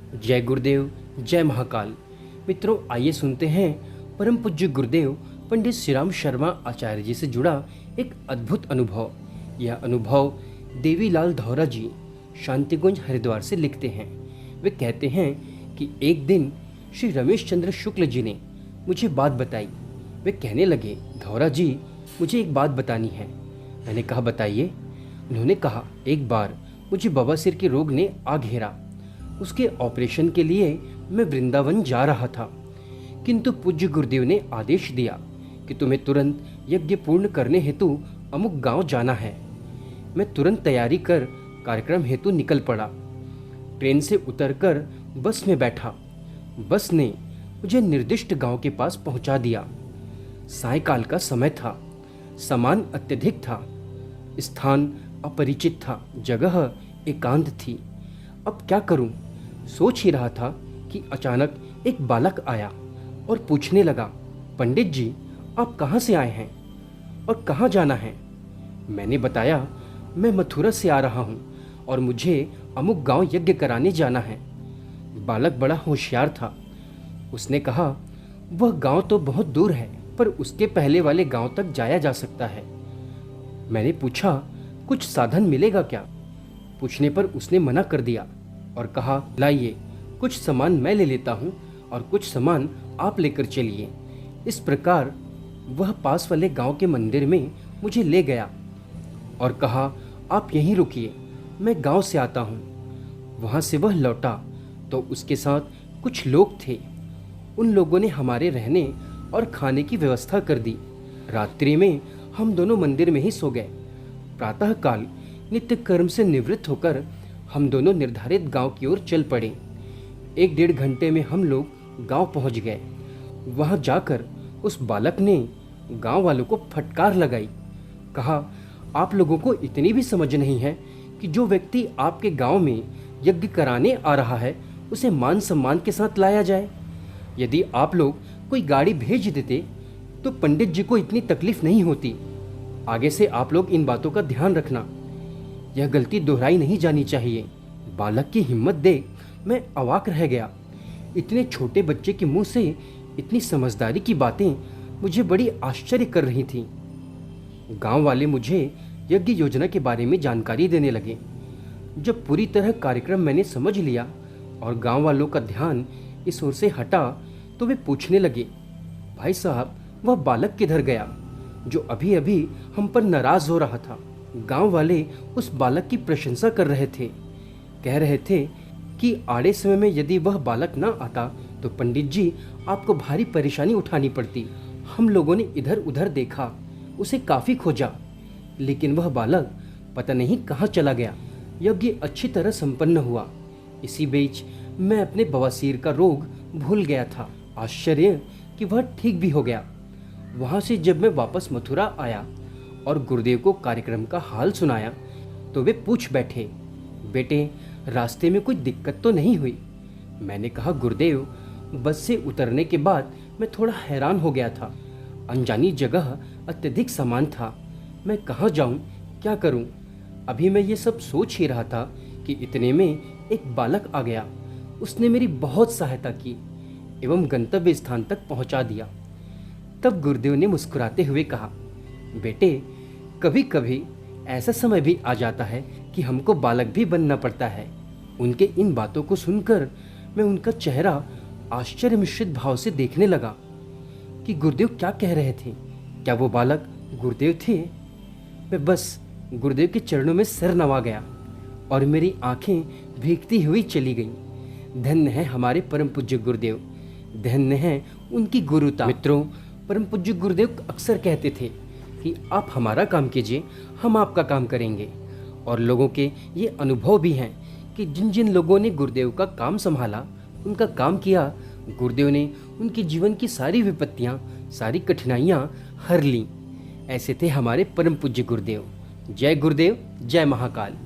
जय गुरुदेव, जय महाकाल। मित्रों, आइए सुनते हैं परम पूज्य गुरुदेव पंडित श्री राम शर्मा आचार्य जी से जुड़ा एक अद्भुत अनुभव। यह अनुभव देवीलाल धौरा जी शांतिकुंज हरिद्वार से लिखते हैं। वे कहते हैं कि एक दिन श्री रमेश चंद्र शुक्ल जी ने मुझे बात बताई। वे कहने लगे, धौरा जी, मुझे एक बात बतानी है। मैंने कहा, बताइए। उन्होंने कहा, एक बार मुझे बवासीर के रोग ने आ घेरा। उसके ऑपरेशन के लिए मैं वृंदावन जा रहा था, किंतु पूज्य गुरुदेव ने आदेश दिया कि तुम्हें तुरंत यज्ञ पूर्ण करने हेतु अमुक गांव जाना है। मैं तुरंत तैयारी कर कार्यक्रम हेतु निकल पड़ा। ट्रेन से उतरकर बस में बैठा। बस ने मुझे निर्दिष्ट गांव के पास पहुंचा दिया। सायंकाल का समय था। सामान अत्यधिक था। स्थान अपरिचित था। जगह एकांत थी। अब क्या करूं? सोच ही रहा था कि अचानक एक बालक आया और पूछने लगा, पंडित जी, आप कहाँ से आए हैं और कहाँ जाना है? मैंने बताया, मैं मथुरा से आ रहा हूँ और मुझे अमुक गांव यज्ञ कराने जाना है। बालक बड़ा होशियार था। उसने कहा, वह गांव तो बहुत दूर है, पर उसके पहले वाले गांव तक जाया जा सकता है। मैंने पूछा, कुछ साधन मिलेगा क्या? पूछने पर उसने मना कर दिया और कहा, लाइए, कुछ सामान मैं ले लेता हूँ और कुछ सामान आप लेकर चलिए। इस प्रकार वह पास वाले गांव के मंदिर में मुझे ले गया और कहा, आप यहीं रुकिए, मैं गांव से आता हूँ। वहाँ से वह लौटा तो उसके साथ कुछ लोग थे। उन लोगों ने हमारे रहने और खाने की व्यवस्था कर दी। रात्रि में हम दोनों मंदिर में ही सो गए। प्रातःकाल नित्य कर्म से निवृत्त होकर हम दोनों निर्धारित गांव की ओर चल पड़े। 1-1.5 घंटे में हम लोग गांव पहुंच गए। वहां जाकर उस बालक ने गांव वालों को फटकार लगाई। कहा, आप लोगों को इतनी भी समझ नहीं है कि जो व्यक्ति आपके गांव में यज्ञ कराने आ रहा है उसे मान सम्मान के साथ लाया जाए। यदि आप लोग कोई गाड़ी भेज देते तो पंडित जी को इतनी तकलीफ नहीं होती। आगे से आप लोग इन बातों का ध्यान रखना। यह गलती दोहराई नहीं जानी चाहिए। बालक की हिम्मत देख मैं अवाक रह गया। इतने छोटे बच्चे के मुंह से इतनी समझदारी की बातें मुझे बड़ी आश्चर्य कर रही थीं। गांव वाले मुझे यज्ञ योजना के बारे में जानकारी देने लगे। जब पूरी तरह कार्यक्रम मैंने समझ लिया और गांव वालों का ध्यान इस ओर से हटा तो वे पूछने लगे, भाई साहब, वह बालक किधर गया जो अभी अभी हम पर नाराज हो रहा था? गांव वाले उस बालक की प्रशंसा कर रहे थे। कह रहे थे कि आड़े समय में यदि वह बालक ना आता तो पंडित जी आपको भारी परेशानी उठानी पड़ती। हम लोगों ने इधर उधर देखा, उसे काफी खोजा, लेकिन वह बालक पता नहीं कहाँ चला गया। यज्ञ अच्छी तरह संपन्न हुआ। इसी बीच मैं अपने बवासीर का रोग भूल गया था। आश्चर्य कि वह ठीक भी हो गया। वहां से जब मैं वापस मथुरा आया और गुरुदेव को कार्यक्रम का हाल सुनाया तो वे पूछ बैठे, बेटे, रास्ते में कोई दिक्कत तो नहीं हुई? मैंने कहा, गुरुदेव, बस से उतरने के बाद मैं थोड़ा हैरान हो गया था। अनजानी जगह, अत्यधिक सामान था। मैं कहाँ जाऊँ, क्या करूँ? अभी मैं ये सब सोच ही रहा था कि इतने में एक बालक आ गया। उसने मेरी बहुत सहायता की एवं गंतव्य स्थान तक पहुँचा दिया। तब गुरुदेव ने मुस्कुराते हुए कहा, बेटे, कभी कभी ऐसा समय भी आ जाता है कि हमको बालक भी बनना पड़ता है। उनके इन बातों को सुनकर मैं उनका चेहरा आश्चर्य मिश्रित भाव से देखने लगा कि गुरुदेव क्या कह रहे थे। क्या वो बालक गुरुदेव थे? मैं बस गुरुदेव के चरणों में सिर नवा गया और मेरी आंखें भीगती हुई चली गईं। धन्य है हमारे परम पूज्य गुरुदेव, धन्य है उनकी गुरुता। मित्रों, परम पूज्य गुरुदेव अक्सर कहते थे कि आप हमारा काम कीजिए, हम आपका काम करेंगे। और लोगों के ये अनुभव भी हैं कि जिन जिन लोगों ने गुरुदेव का काम संभाला, उनका काम किया, गुरुदेव ने उनके जीवन की सारी विपत्तियां, सारी कठिनाइयां हर लीं। ऐसे थे हमारे परम पूज्य गुरुदेव। जय गुरुदेव, जय महाकाल।